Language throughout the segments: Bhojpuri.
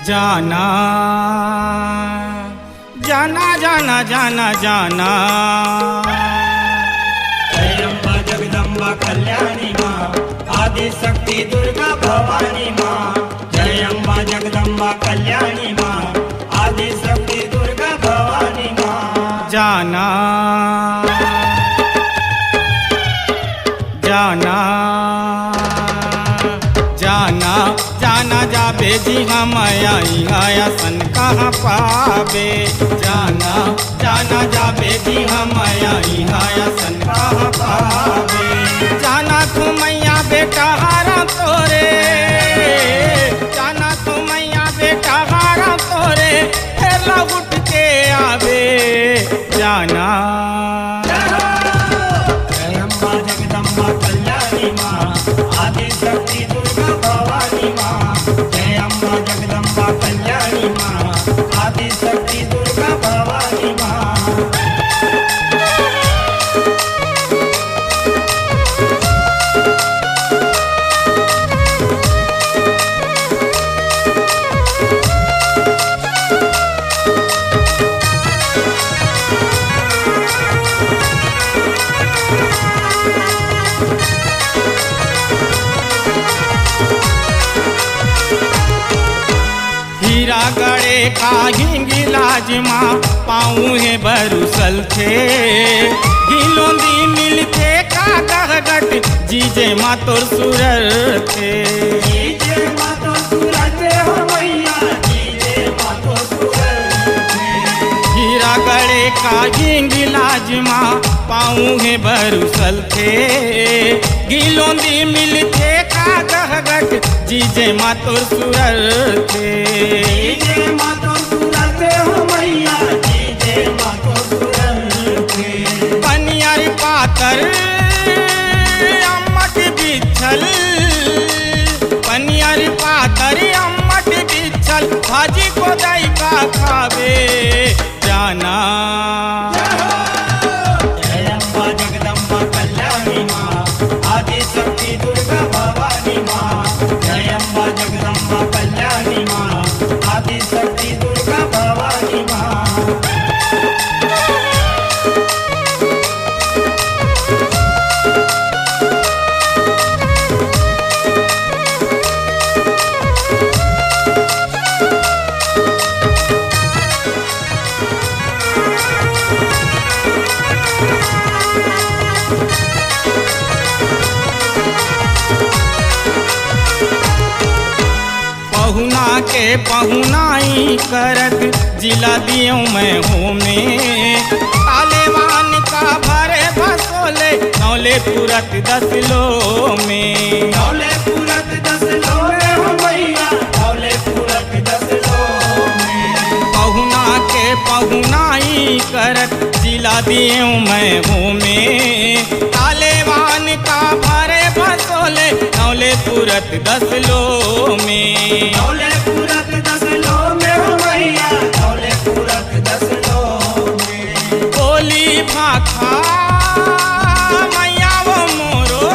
जाना जाना जाना जाना जाना जय अम्बा जगदम्बा कल्याणी माँ आदि शक्ति दुर्गा भवानी माँ। जय अम्बा जगदम्बा कल्याणी माँ आदि शक्ति दुर्गा भवानी माँ। जाना जाना जाना जाना जाबे जी हम आया सन कहाँ पावे। जाना जाना जाबे जी हम आया सन कहाँ पावे। जाना तू मैया बेटा हारा तोरे, जाना तू मैया बेटा हारा तोरे, फिर लौट के आवे। जाना जय अम्बा जगदम्बा कल्याणी माँ आदि शक्ति दुर्गा भवानी माँ। जय अम्बा जगदम्बा कल्याणी माँ आदि शक्ति दुर्गा भवानी माँ। हीरा गड़े का हिंगिलाज माँ पाऊँ है बरुसल थे। गिलोंदी मिलते का गहगट जीजे माँ तोर सुरर थे। जीजे माँ तो सूरज हो मैया जीजे माँ तो सूरज। हीरा गड़े का हिंगिलाज माँ पाऊँ है बरुसल थे। गिलोंदी मिलते का गहगट जीजे माँ तोर सुरर थे। जीजे माँ तो सूरज हो मैया जीजे माँ तो सूरज। पनियर पातर अम्मट बिछल, पनियर पातर अम्मट बिछल, भाजी को दई का खावे। जाना जय अम्बा जगदम्बा कल्याणी माँ आदि शक्ति दुर्गा भवानी माँ। जय अम्बा जगदम्बा कल्याणी माँ आदि शक्ति दुर्गा भवानी माँ। पहुना के पहुनाई करत जिला दियो मैं हूँ में। तालेवान का भरे बसोले नौले पुरत 10 लो में। नौले पूरत 10 लो में हो मैया नौले पूरत 10 लो में। पहुना के पहुनाई करत जिला दियो मैं हूँ में। तालेवान का भरे बसोले नौले पुरत 10 लो में। नौले पूरत 10 लो में हो मैया नौले पूरत 10 लो में। बोली भाखा मैया वो मोरो,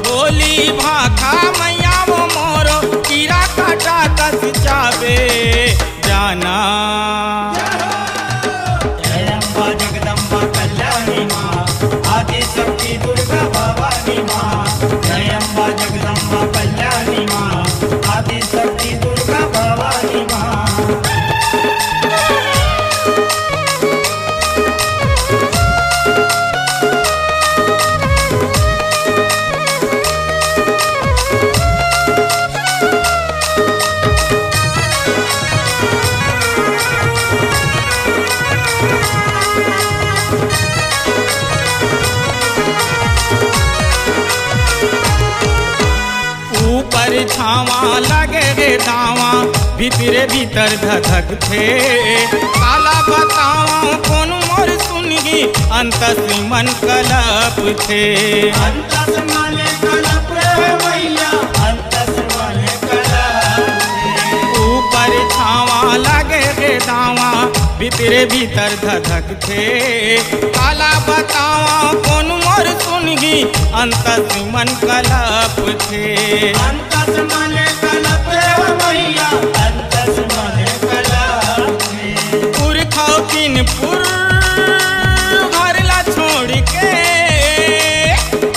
बोली भाखा मैया वो मोरो, कीड़ा काटा कस जावे। जाना जय अम्बा जगदम्बा कल्याणी माँ आदि शक्ति दुर्गा भवानी माँ। जय अम्बा जगदम्बा कल्याणी माँ आदि शक्ति दुर्गा भवानी माँ। ऊपर छावा लगे रे दावा भीतरे भीतर धधक थे। काला बतावा कौन मोर सुनगी अंतस मन कलप थे। अंतस माने कलप रे मैया, अंतस माने कलप थे। ऊपर छावा लगे गे दावा, भीतरे भीतर धधक थे। काला बतावा कौन मोर सुनगी अंतस मन कलप थे। अंतस माने कलप रे मैया, अंतस माने कलप थे। पुरखाओ तीन पुर घर ला छोड़ के,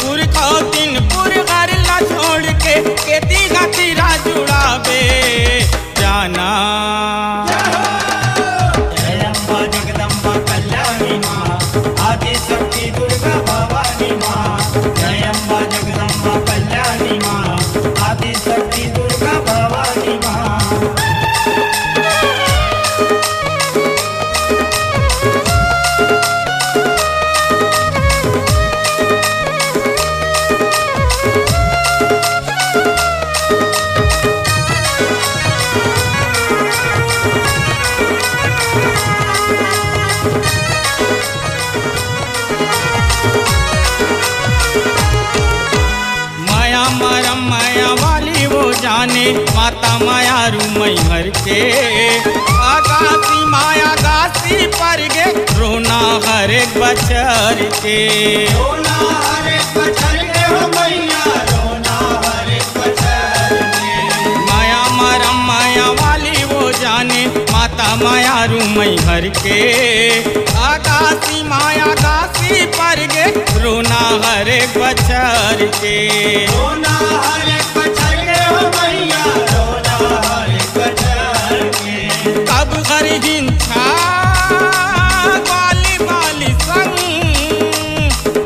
पुरखाओ तीन पुर घर ला छोड़ के तीघा तीरा जुड़ावे जाना। जय अम्बा जगदम्बा कल्याणी माँ, आदि शक्ति दुर्गा भवानी माँ। जय अम्बा जगदम्बा कल्याणी माँ, आदि शक्ति दुर्गा भवानी माँ। माया मरम माया वाली वो जाने, माता माया रूमई हर के। आगासी माया गासी पर गे, रोना हर एक बचर के। रोना हर एक बचर के हो मैया, रोना हर एक बचर के। माया मरम माया वाली वो जाने, माता माया रूमई हर के। आगासी माया गासी पर गे, रोना हर एक बचर के। रोना हर एक बचर के हो मैया, रोना हर एक बचर के। कब घर हिंसा ग्वाली वाली संग,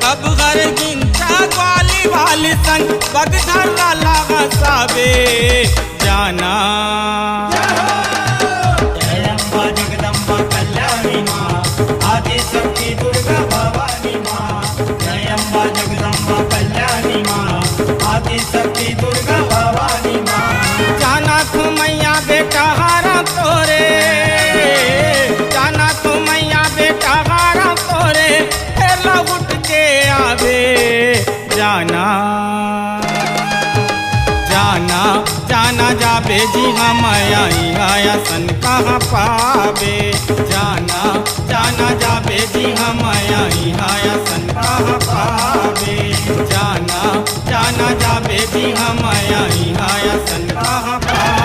कब घर हिंसा ग्वाली वाली संग, बग धरा लगा साबे जाना। जय अम्बा जगदम्बा कल्याणी माँ, आदि शक्ति दुर्गा भवानी माँ। जय अम्बा जगदम्बा कल्याणी माँ, आदि शक्ति दुर्गा भवानी माँ। जाना तू मैया बेटा हारा तोरे, जाना तू मैया बेटा हारा तोरे, फिर लौट के आवे जाना। जाना जाना जाबे जी हम आई आया सन कहाँ पावे। जाना जाना जाबे जी हम आई आया सन कहाँ पावे। जाना जाना जाबे जी हम आई आया सन कहाँ पावे।